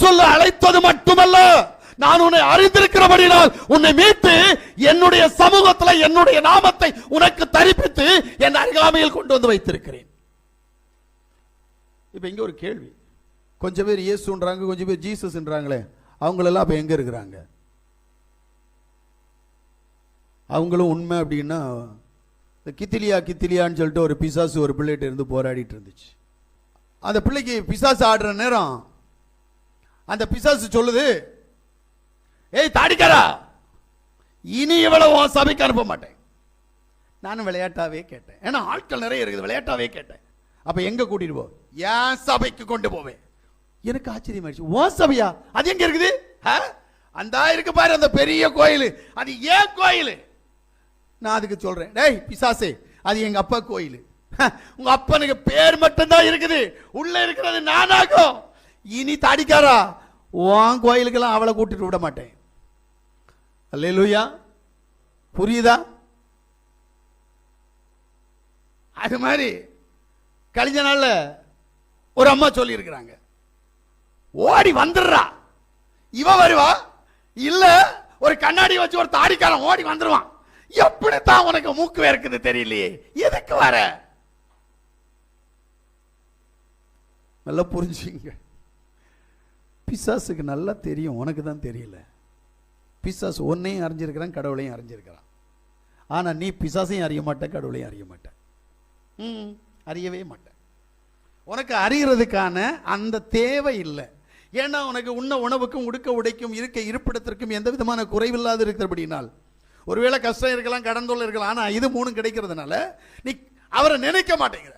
சொல்ல அழைத்தது மட்டுமல்ல, நான் உன்னை அறிந்திருக்கிறபடினால் உன்னை மீட்டு என்னுடைய சமூகத்தில் என்னுடைய நாமத்தை உனக்கு தரிப்பித்து என் அருகாமையில் கொண்டு வந்து வைத்திருக்கிறேன். இப்ப இங்க ஒரு கேள்வி, கொஞ்சம் பேர் இயேசுன்றாங்க, கொஞ்சம் பேர் ஜீசஸ்ன்றாங்களே, அவங்களெல்லாம் அப்ப எங்க இருக்கிறாங்க? அவங்களும் உண்மை அப்படின்னா, கித்திலியான்னு சொல்லிட்டு ஒரு பிசாசு ஒரு பிள்ளைகிட்ட இருந்து போராடிட்டு இருந்துச்சு. அந்த பிள்ளைக்கு பிசாசு ஆடுற நேரம் அந்த பிசாசு சொல்லுது, ஏய் தாடிக்காரா, இனி இவ்வளவு சபைக்கு அனுப்ப மாட்டேன். நானும் விளையாட்டாவே கேட்டேன், ஏன்னா ஆட்கள் நிறைய இருக்குது, விளையாட்டாவே கேட்டேன். அப்ப எங்க கூட்டிட்டு போ? ஏன் சபைக்கு கொண்டு போவேன். எனக்கு ஆச்சரியமாயிடுச்சு, ஓ சபையா? அது எங்க இருக்குது? அந்த இருக்கு பாரு அந்த பெரிய கோயில், அது ஏன் கோயில்? நான் அதுக்கு சொல்றேன், டேய் பிசாசே, அது எங்க அப்பா கோயில். உங்க அப்பனுக்கு பேர் மட்டும்தான் இருக்குது, உள்ள இருக்கிறது நானாகும். இனி தாடிக்காரா, உன் கோயிலுக்கெல்லாம் அவளை கூட்டிட்டு விட மாட்டேன். அல்லேலூயா, புரியுதா? அது மாதிரி கழிஞ்ச நாள்ல ஒரு அம்மா சொல்லி இருக்கிறாங்க, ஓடி வந்துடுறா. இவ வருவா இல்ல, ஒரு கண்ணாடி வச்சு ஒரு தாடிக்காரன் ஓடி வந்துருவான். எப்படித்தான் உனக்கு மூக்கு வேர்க்குது தெரியலையே, எதுக்கு வர? நல்லா புரிஞ்சுங்க, பிசாசுக்கு நல்லா தெரியும், உனக்கு தான் தெரியல. பிசாசு உன்னையும் அறிஞ்சிருக்கிறான், கடவுளையும் அறிஞ்சிருக்கிறான். ஆனா நீ பிசாசையும் அறிய மாட்ட, கடவுளையும் அறிய மாட்ட, அறியவே மாட்ட. உனக்கு அறிகிறதுக்கான அந்த தேவை இல்லை. ஏன்னா உனக்கு உண்ண உணவுக்கும் உடுக்க உடைக்கும் இருக்க இருப்பிடத்திற்கும் எந்த விதமான குறைவில்லாது இருக்கிறபடினால், ஒருவேளை கஷ்டம் இருக்கலாம், கடன் தொல்லை இருக்கலாம், ஆனா இது மூணும் கிடைக்கிறதுனால நீ அவரை நினைக்க மாட்டேங்கிற.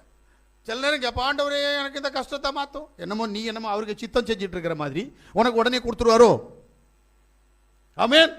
சில நேரம் கேட்ப, ஆண்டவரே எனக்கு இந்த கஷ்டத்தை மாத்தோம். என்னமோ நீ என்னமோ அவருக்கு சித்தம் செஞ்சிட்டு இருக்கிற மாதிரி உனக்கு உடனே கொடுத்துருவாரோ? ஆமென்.